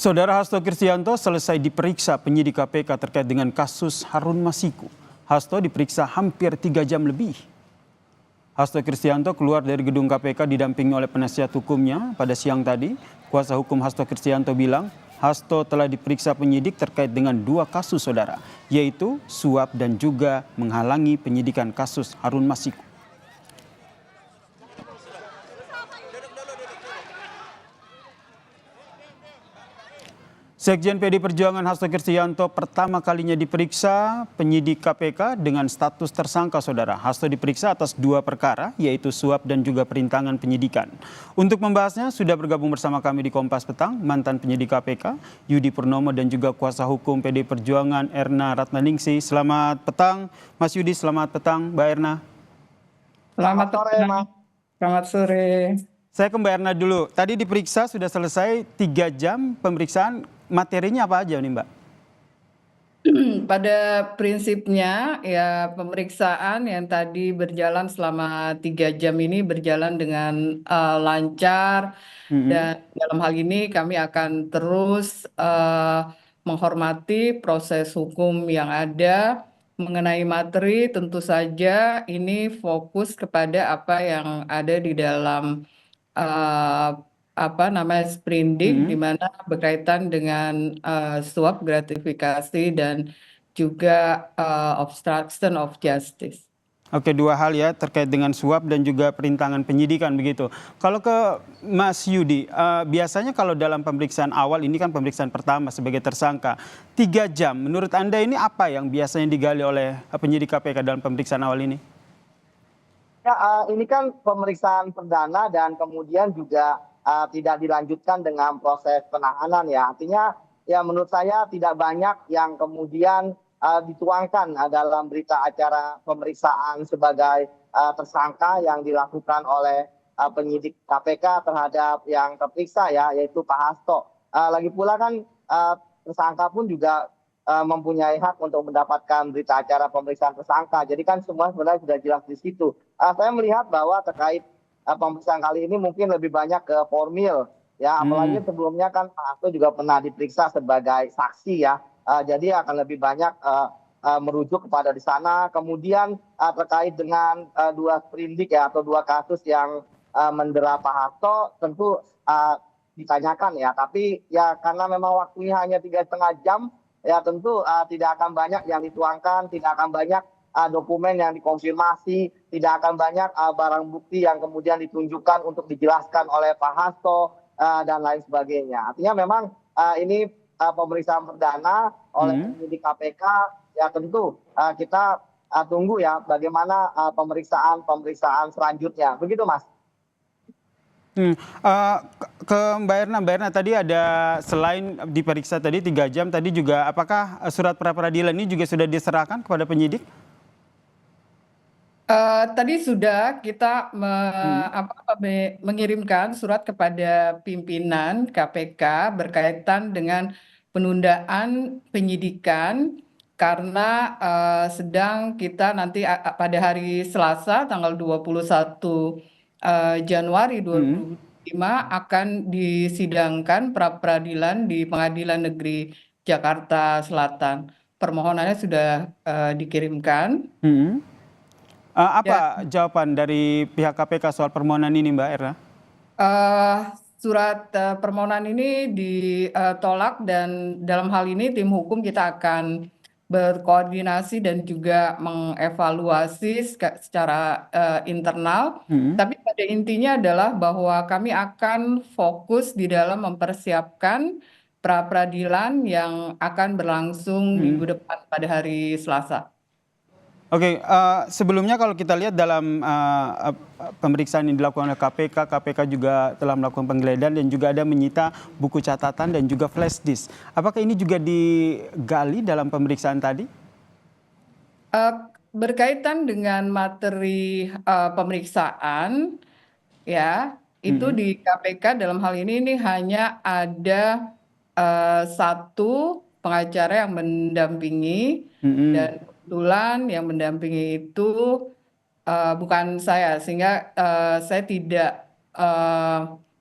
Saudara Hasto Kristianto selesai diperiksa penyidik KPK terkait dengan kasus Harun Masiku. Hasto diperiksa hampir 3 jam lebih. Hasto Kristianto keluar dari gedung KPK didampingi oleh penasihat hukumnya pada siang tadi. Kuasa hukum Hasto Kristianto bilang Hasto telah diperiksa penyidik terkait dengan 2 kasus saudara, yaitu suap dan juga menghalangi penyidikan kasus Harun Masiku. Sekjen PD Perjuangan Hasto Kristianto pertama kalinya diperiksa penyidik KPK dengan status tersangka saudara. Hasto diperiksa atas 2 perkara yaitu suap dan juga perintangan penyidikan. Untuk membahasnya sudah bergabung bersama kami di Kompas Petang mantan penyidik KPK Yudi Purnomo dan juga kuasa hukum PD Perjuangan Erna Ratnaningsih. Selamat petang Mas Yudi, selamat petang Mbak Erna. Selamat sore, Mas. Selamat sore. Saya ke Mbak Erna dulu. Tadi diperiksa sudah selesai 3 jam pemeriksaan. Materinya apa aja nih Mbak? Pada prinsipnya ya pemeriksaan yang tadi berjalan selama 3 jam ini berjalan dengan lancar. Dan dalam hal ini kami akan terus menghormati proses hukum yang ada. Mengenai materi tentu saja ini fokus kepada apa yang ada di dalam sprindik, di mana berkaitan dengan suap gratifikasi dan juga obstruction of justice. Oke, 2 hal ya terkait dengan suap dan juga perintangan penyidikan begitu. Kalau ke Mas Yudi, biasanya kalau dalam pemeriksaan awal ini kan pemeriksaan pertama sebagai tersangka 3 jam. Menurut Anda ini apa yang biasanya digali oleh penyidik KPK dalam pemeriksaan awal ini? Ya, ini kan pemeriksaan perdana dan kemudian juga tidak dilanjutkan dengan proses penahanan ya. Artinya ya menurut saya tidak banyak yang kemudian dituangkan dalam berita acara pemeriksaan sebagai tersangka yang dilakukan oleh penyidik KPK terhadap yang terperiksa ya, yaitu Pak Hasto. Lagi pula kan tersangka pun juga mempunyai hak untuk mendapatkan berita acara pemeriksaan tersangka. Jadi kan semua sebenarnya sudah jelas di situ. Saya melihat bahwa terkait pemeriksaan kali ini mungkin lebih banyak ke formil ya, apalagi sebelumnya kan Pak Hasto juga pernah diperiksa sebagai saksi ya. Jadi akan lebih banyak merujuk kepada di sana. Kemudian terkait dengan 2 sprindik ya atau 2 kasus yang mendera Pak Hasto tentu ditanyakan ya. Tapi ya karena memang waktunya hanya 3,5 jam ya tentu tidak akan banyak yang dituangkan, tidak akan banyak dokumen yang dikonfirmasi, tidak akan banyak barang bukti yang kemudian ditunjukkan untuk dijelaskan oleh Pak Hasto dan lain sebagainya. Artinya memang ini pemeriksaan perdana oleh penyidik KPK ya tentu kita tunggu ya bagaimana pemeriksaan selanjutnya. Begitu Mas. Ke Mbak Erna tadi ada selain diperiksa tadi 3 jam tadi juga apakah surat pra peradilan ini juga sudah diserahkan kepada penyidik? Tadi sudah kita mengirimkan surat kepada pimpinan KPK berkaitan dengan penundaan penyidikan karena sedang kita nanti pada hari Selasa tanggal 21 Januari 2025 akan disidangkan pra peradilan di Pengadilan Negeri Jakarta Selatan. Permohonannya sudah dikirimkan. Apa jawaban dari pihak KPK soal permohonan ini Mbak Erna? Surat permohonan ini ditolak dan dalam hal ini tim hukum kita akan berkoordinasi dan juga mengevaluasi secara internal. Tapi pada intinya adalah bahwa kami akan fokus di dalam mempersiapkan pra peradilan yang akan berlangsung minggu depan pada hari Selasa. Oke, sebelumnya kalau kita lihat dalam pemeriksaan yang dilakukan oleh KPK juga telah melakukan penggeledahan dan juga ada menyita buku catatan dan juga flash disk. Apakah ini juga digali dalam pemeriksaan tadi? Berkaitan dengan materi pemeriksaan, ya itu di KPK dalam hal ini hanya ada 1 pengacara yang mendampingi dan kebetulan yang mendampingi itu bukan saya, sehingga saya tidak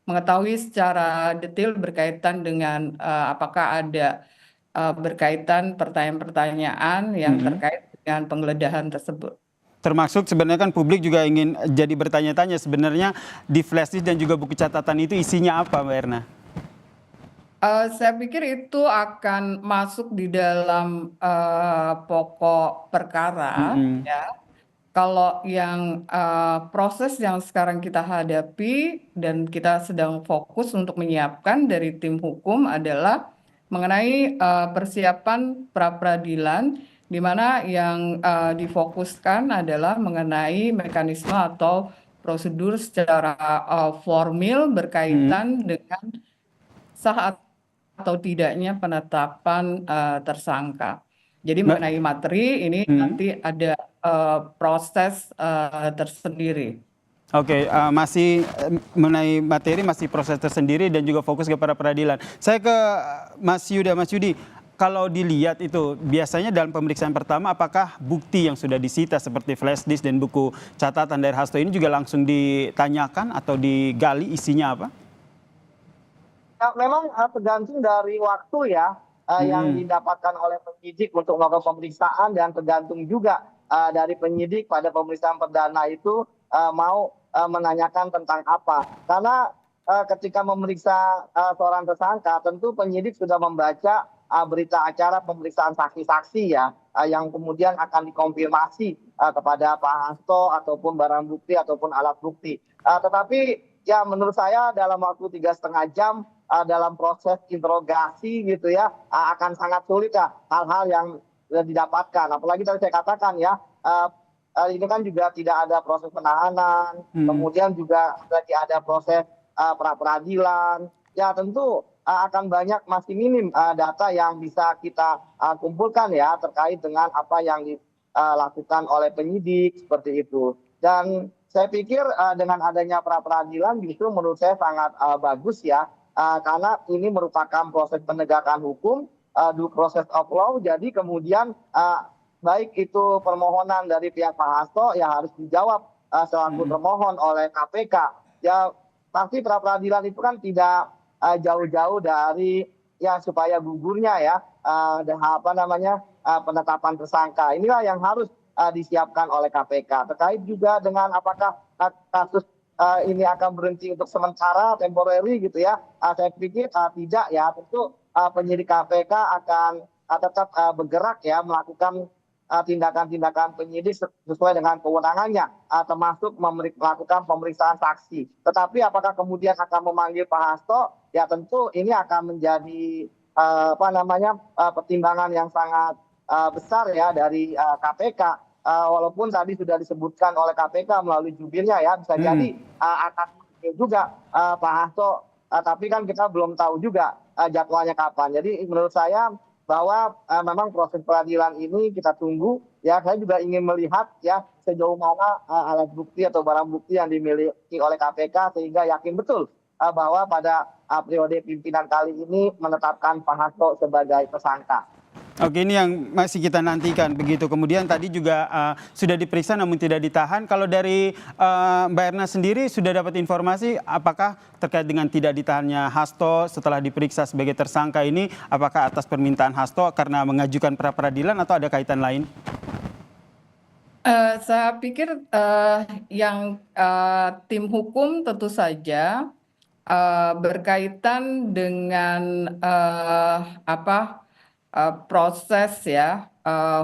mengetahui secara detail berkaitan dengan apakah ada berkaitan pertanyaan-pertanyaan yang terkait dengan penggeledahan tersebut. Termasuk sebenarnya kan publik juga ingin jadi bertanya-tanya sebenarnya di flash disk dan juga buku catatan itu isinya apa, Mbak Erna? Saya pikir itu akan masuk di dalam pokok perkara, ya. Kalau yang proses yang sekarang kita hadapi dan kita sedang fokus untuk menyiapkan dari tim hukum adalah mengenai persiapan pra-peradilan, di mana yang difokuskan adalah mengenai mekanisme atau prosedur secara formil berkaitan dengan sah atau tidaknya penetapan tersangka. Jadi mengenai materi ini nanti ada proses tersendiri. Oke, masih mengenai materi masih proses tersendiri dan juga fokus kepada peradilan. Saya ke Mas Yuda. Mas Yudi, kalau dilihat itu biasanya dalam pemeriksaan pertama apakah bukti yang sudah disita seperti flash disk dan buku catatan dari Hasto ini juga langsung ditanyakan atau digali isinya apa? Ya, memang tergantung dari waktu ya yang didapatkan oleh penyidik untuk melakukan pemeriksaan, dan tergantung juga dari penyidik pada pemeriksaan perdana itu mau menanyakan tentang apa. Karena ketika memeriksa seorang tersangka, tentu penyidik sudah membaca berita acara pemeriksaan saksi-saksi ya, yang kemudian akan dikonfirmasi kepada Pak Hasto ataupun barang bukti ataupun alat bukti. Tetapi ya menurut saya dalam waktu 3,5 jam dalam proses interogasi gitu ya, akan sangat sulit ya hal-hal yang didapatkan. Apalagi tadi saya katakan ya, ini kan juga tidak ada proses penahanan, kemudian juga lagi ada proses pra-peradilan. Ya tentu akan banyak, masih minim data yang bisa kita kumpulkan ya terkait dengan apa yang dilakukan oleh penyidik seperti itu. Dan saya pikir dengan adanya pra-peradilan justru menurut saya sangat bagus ya. Karena ini merupakan proses penegakan hukum, due process of law. Jadi kemudian baik itu permohonan dari pihak Pak Hasto ya harus dijawab selaku termohon oleh KPK. Ya pasti pra-peradilan itu kan tidak jauh-jauh dari ya supaya gugurnya ya penetapan tersangka. Inilah yang harus disiapkan oleh KPK. Terkait juga dengan apakah kasus ini akan berhenti untuk sementara, temporary gitu ya. Saya pikir tidak ya. Tentu penyidik KPK akan tetap bergerak ya, melakukan tindakan-tindakan penyidik sesuai dengan kewenangannya, termasuk melakukan pemeriksaan saksi. Tetapi apakah kemudian akan memanggil Pak Hasto? Ya tentu ini akan menjadi pertimbangan yang sangat besar ya dari KPK. Walaupun tadi sudah disebutkan oleh KPK melalui jubirnya ya, bisa jadi akan juga Pak Hasto, tapi kan kita belum tahu juga jadwalnya kapan. Jadi menurut saya bahwa memang proses peradilan ini kita tunggu ya. Saya juga ingin melihat ya sejauh mana alat bukti atau barang bukti yang dimiliki oleh KPK sehingga yakin betul bahwa pada periode pimpinan kali ini menetapkan Pak Hasto sebagai tersangka. Oke, ini yang masih kita nantikan begitu. Kemudian tadi juga sudah diperiksa namun tidak ditahan. Kalau dari Mbak Erna sendiri sudah dapat informasi apakah terkait dengan tidak ditahannya Hasto setelah diperiksa sebagai tersangka ini, apakah atas permintaan Hasto karena mengajukan pra-peradilan atau ada kaitan lain? Saya pikir yang tim hukum tentu saja berkaitan dengan proses ya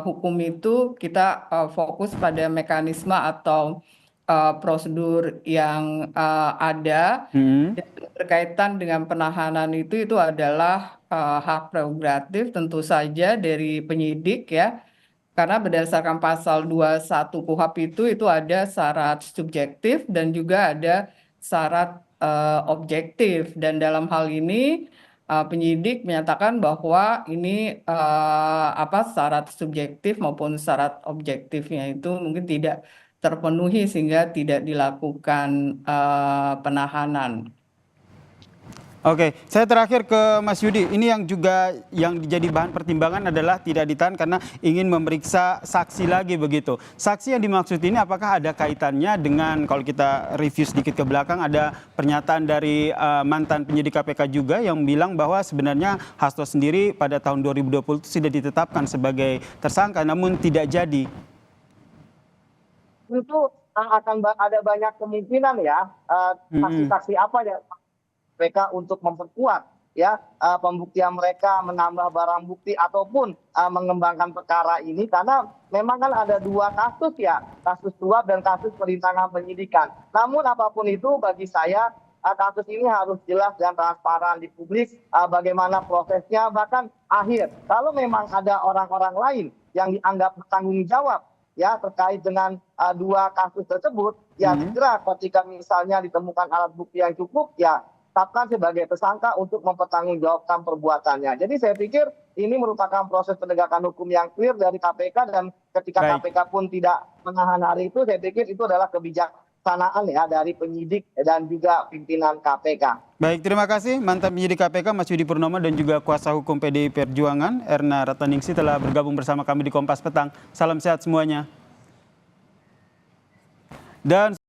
hukum itu kita fokus pada mekanisme atau prosedur yang ada. Dan berkaitan dengan penahanan itu adalah hak prerogatif tentu saja dari penyidik ya, karena berdasarkan pasal 21 KUHP itu ada syarat subjektif dan juga ada syarat objektif, dan dalam hal ini penyidik menyatakan bahwa ini syarat subjektif maupun syarat objektifnya itu mungkin tidak terpenuhi sehingga tidak dilakukan penahanan. Oke, saya terakhir ke Mas Yudi. Ini yang juga yang jadi bahan pertimbangan adalah tidak ditahan karena ingin memeriksa saksi lagi begitu. Saksi yang dimaksud ini apakah ada kaitannya dengan, kalau kita review sedikit ke belakang, ada pernyataan dari mantan penyidik KPK juga yang bilang bahwa sebenarnya Hasto sendiri pada tahun 2020 itu sudah ditetapkan sebagai tersangka namun tidak jadi. Tentu akan ada banyak kemungkinan ya, saksi-saksi apa ya mereka untuk memperkuat ya pembuktian mereka, menambah barang bukti ataupun mengembangkan perkara ini, karena memang kan ada dua kasus ya, kasus suap dan kasus perintangan penyidikan. Namun apapun itu bagi saya kasus ini harus jelas dan transparan di publik, bagaimana prosesnya, bahkan akhir kalau memang ada orang-orang lain yang dianggap bertanggung jawab ya terkait dengan dua kasus tersebut, ya segera ketika misalnya ditemukan alat bukti yang cukup, ya tetapkan sebagai tersangka untuk mempertanggungjawabkan perbuatannya. Jadi saya pikir ini merupakan proses penegakan hukum yang clear dari KPK, dan ketika KPK pun tidak menahan hari itu, saya pikir itu adalah kebijaksanaan ya dari penyidik dan juga pimpinan KPK. Baik, terima kasih mantan penyidik KPK Mas Yudi Purnomo dan juga kuasa hukum PDI Perjuangan Erna Ratnaningsih telah bergabung bersama kami di Kompas Petang. Salam sehat semuanya. Dan